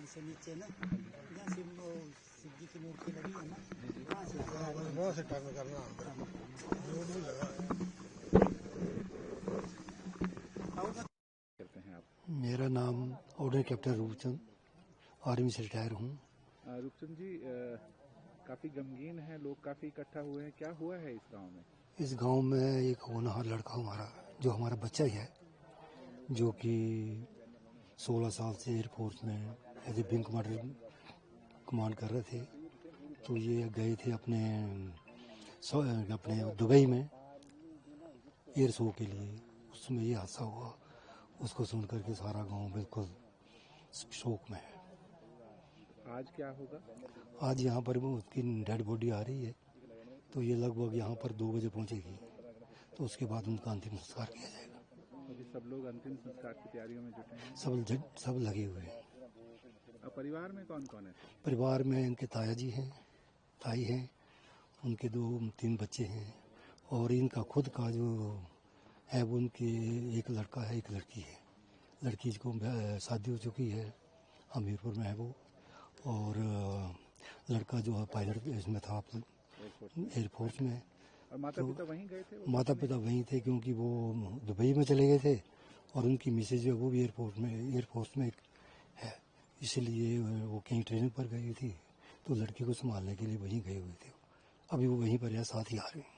से नीचे ना, जहाँ शिव जी की मूर्ति लगी है ना, वहाँ से टर्न करना रोड में लगा है। करते हैं आप? मेरा नाम ऑर्डिनरी कैप्टन रूपचंद, आर्मी से रिटायर हूँ। रूपचंद जी, काफ़ी गमगीन है, लोग काफ़ी इकट्ठा हुए हैं, क्या हुआ है इस गांव में? इस गांव में एक होनहार लड़का हमारा, जो हमारा बच्चा ही है, जो कि 16 साल से एयरफोर्स में as a wing commander command कर रहे थे। तो ये गए थे अपने दुबई में एयर शो के लिए, उसमें ये हादसा हुआ। उसको सुन करके सारा गांव बिल्कुल शोक में है। आज क्या होगा? आज यहाँ पर उसकी डेड बॉडी आ रही है, तो ये लगभग यहाँ पर 2 बजे पहुँचेगी, तो उसके बाद उनका अंतिम संस्कार किया जाएगा। अभी सब लोग अंतिम संस्कार की तैयारियों में जुटे हैं? सब लगे हुए हैं। अब परिवार में कौन कौन है? परिवार में इनके ताया जी हैं, ताई हैं, उनके 2-3 बच्चे हैं, और इनका खुद का जो है वो उनके एक लड़का है, एक लड़की है। लड़की को शादी हो चुकी है, हमीरपुर में है वो, और लड़का जो है पायलट इसमें था एयरफोर्स में। और माता पिता वहीं गए थे? माता पिता वहीं थे, क्योंकि वो दुबई में चले गए थे, और उनकी मिसेज जो है वो भी एयरफोर्स में है, इसलिए वो कहीं ट्रेनिंग पर गई थी, तो लड़की को संभालने के लिए वहीं गए हुए थे। अभी वो वहीं पर है, साथ ही आ रहे हैं।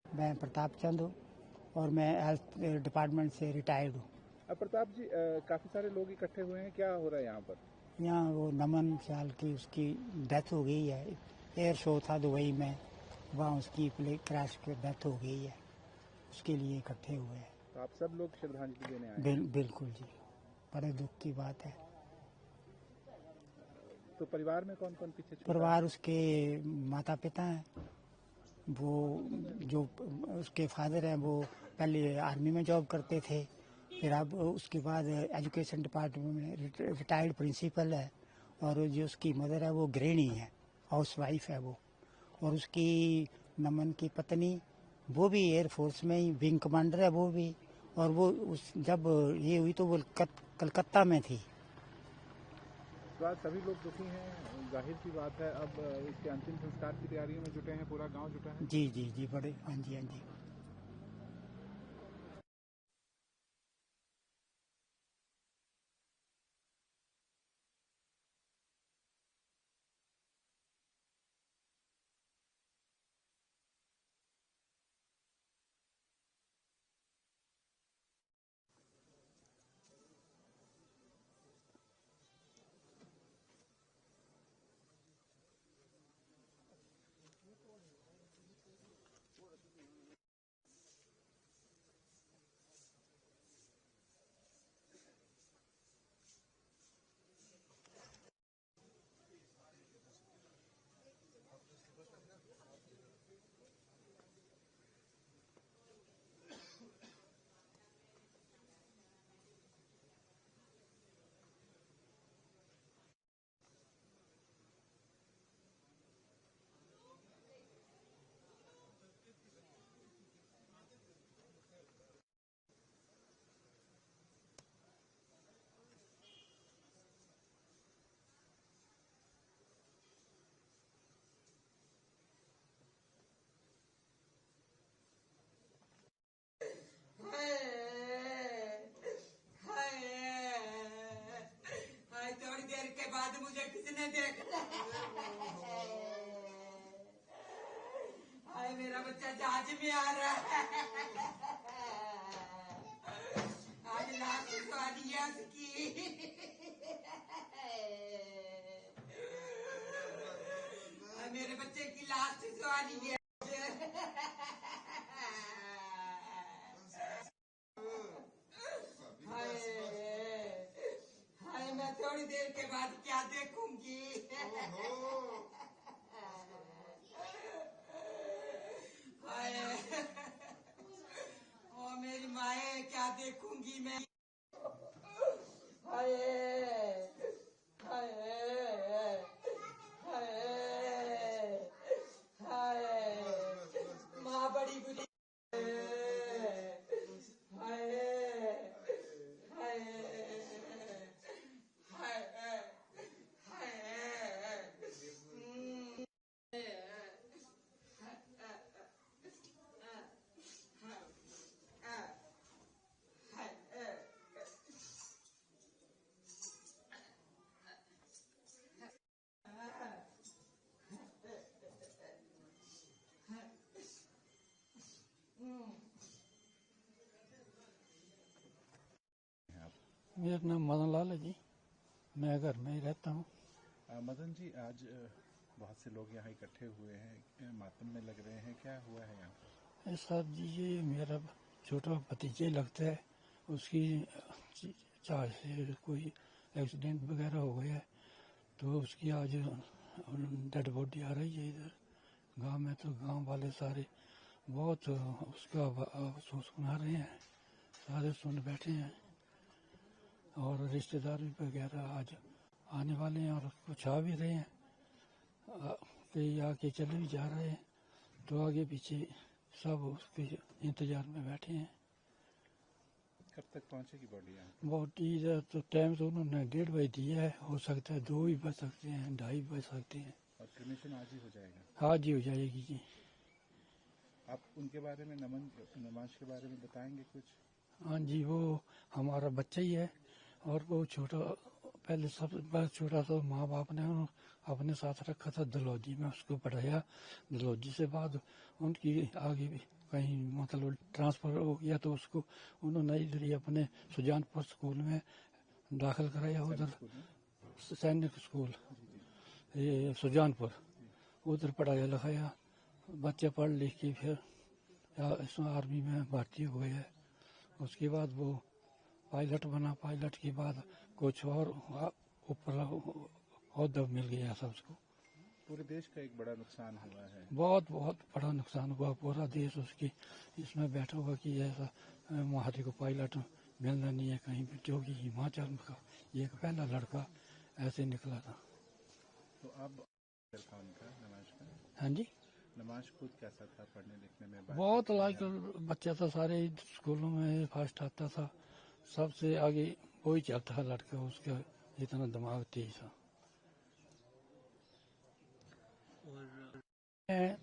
मैं प्रताप चंद हूँ और मैं हेल्थ डिपार्टमेंट से रिटायर्ड हूँ। प्रताप जी, काफ़ी सारे लोग इकट्ठे हुए हैं, क्या हो रहा है यहाँ पर? यहाँ वो नमन साल की उसकी डेथ हो गई है, एयर शो था दुबई में, वहाँ उसकी प्लेन क्रैश की डेथ हो गई है, उसके लिए इकट्ठे हुए हैं। तो आप सब लोग श्रद्धांजलि देने आए हैं? बिल्कुल जी, बड़े दुख की बात है। तो परिवार में कौन कौन पीछे छूटा? परिवार उसके माता पिता हैं, वो जो उसके फादर हैं वो पहले आर्मी में जॉब करते थे, फिर अब उसके बाद एजुकेशन डिपार्टमेंट में रिटायर्ड प्रिंसिपल है, और जो उसकी मदर है वो गृहिणी है, हाउस वाइफ है वो, और उसकी नमन की पत्नी वो भी एयरफोर्स में ही विंग कमांडर है वो भी, और वो जब ये हुई तो वो कलकत्ता में थी। सभी लोग दुखी हैं, जाहिर सी बात है। अब इसके अंतिम संस्कार की तैयारियों में जुटे हैं, पूरा गांव जुटा है। जी बड़े, हाँ जी। मेरा बच्चा जहाज में आ रहा है। आज लास्ट सवारी है उसकी। मेरे बच्चे की लास्ट सवारी है। हाय मैं थोड़ी देर के बाद क्या देखूंगी। ओ मेरी माए क्या देखूंगी मैं। हाय हाय हाय माँ बड़ी बुरी। हाय हाय मेरा नाम मदन लाल है जी। मैं घर में ही रहता हूँ। मदन जी, आज बहुत से लोग यहाँ इकट्ठे हुए हैं, मातम में लग रहे हैं, क्या हुआ है यहाँ पर? साहब जी, ये मेरा छोटा भतीजे लगता है, उसकी चार से कोई एक्सीडेंट वगैरह हो गया है, तो उसकी आज डेड बॉडी आ रही है इधर गांव में। तो गांव वाले सारे बहुत उसका अफसोस मना रहे हैं, सारे सुन बैठे हैं, और रिश्तेदार भी वगैरह आज आने वाले हैं और कुछ आ भी रहे हैं, कई आके चले भी जा रहे हैं। तो आगे पीछे सब उसके इंतजार में बैठे हैं। कब तक पहुँचेगी बॉडी यहाँ? बॉडी तो टाइम तो उन्होंने 1:30 बजे दिया है, हो सकता है 2 भी बज सकते हैं, 2:30 बज सकते हैं। और क्रिमेशन आज ही हो जाएगा? आज ही हो जाएगी जी। आप उनके बारे में, नमाज के बारे में बताएंगे कुछ? हाँ जी, वो हमारा बच्चा ही है, और वो छोटा, पहले सब छोटा सा माँ बाप ने अपने साथ रखा था दलौजी में, उसको पढ़ाया। दलौजी से बाद उनकी आगे भी कहीं मतलब ट्रांसफ़र हो गया, तो उसको उन्होंने इधर ही अपने सुजानपुर स्कूल में दाखिल कराया, उधर सैनिक स्कूल ये सुजानपुर, उधर पढ़ाया लिखाया। बच्चे पढ़ लिख के फिर इसमें आर्मी में भर्ती हो गया है। उसके बाद वो पायलट बना, पायलट के बाद कुछ और ऊपर ओहदा मिल गया सब उसको। पूरे देश का एक बड़ा नुकसान हुआ है। बहुत बहुत बड़ा नुकसान हुआ, पूरा देश उसकी इसमें बैठा हुआ कि ऐसा महारी को पायलट मिलना नहीं है कहीं भी, जो कि हिमाचल का एक पहला लड़का ऐसे निकला था। तो अब था उनका नमाज का? हाँ जी, नमाज खुद कैसा था, पढ़ने लिखने में? बहुत लायक बच्चा था, सारे स्कूलों में फर्स्ट आता था, सबसे आगे वही चलता है लड़का, उसका इतना दिमाग तेज था।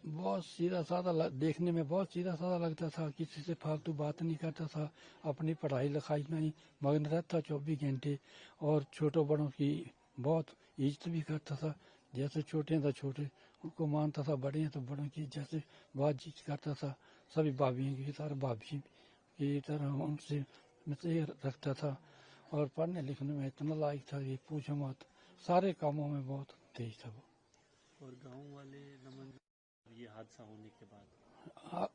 बहुत सीधा साधा देखने में बहुत सीधा साधा लगता था, किसी से फालतू बात नहीं करता था, अपनी पढ़ाई लिखाई में ही मगन रहता 24 घंटे, और छोटों बड़ों की बहुत इज्जत भी करता था। जैसे छोटे हैं तो छोटे उनको मानता था, बड़े हैं तो बड़ों की जैसे बातचीत करता था, सभी भाभियों की तरह भाभी की तरह उनसे मित्र रखता था। और पढ़ने लिखने में इतना लायक था कि पूछो मत, सारे कामों में बहुत तेज था वो। और गांव वाले नमन ये हादसा होने के बाद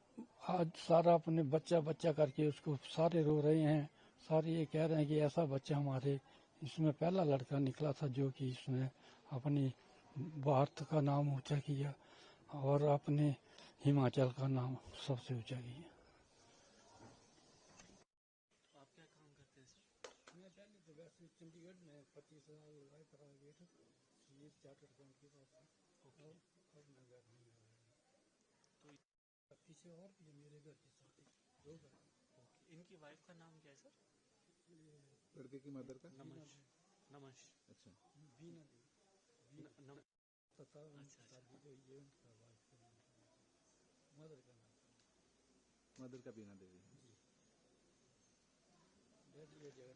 आज सारा अपने बच्चा बच्चा करके उसको सारे रो रहे हैं, सारे ये कह रहे हैं कि ऐसा बच्चा हमारे इसमें पहला लड़का निकला था, जो कि इसने अपनी भारत का नाम ऊंचा किया और अपने हिमाचल का नाम सबसे ऊंचा किया। आप क्या काम करते हैं सर? मैं पहले तो वैसे चंडीगढ़ में 25 साल प्राइवेट ये चार्टर्ड अकाउंट के पास, और अब मैं घर नहीं आ रहा। तो पीछे और भी मेरे घर के साथ ही 2 घर। इनकी वाइफ का नाम क्या है सर? लड़के की मदर का? नमश। नमश। अच्छा। बीना देवी पता अच्छा। शादी तो ये उनका वाइफ का नाम, मदर का नाम, मदर का बीना देवी। ये जगह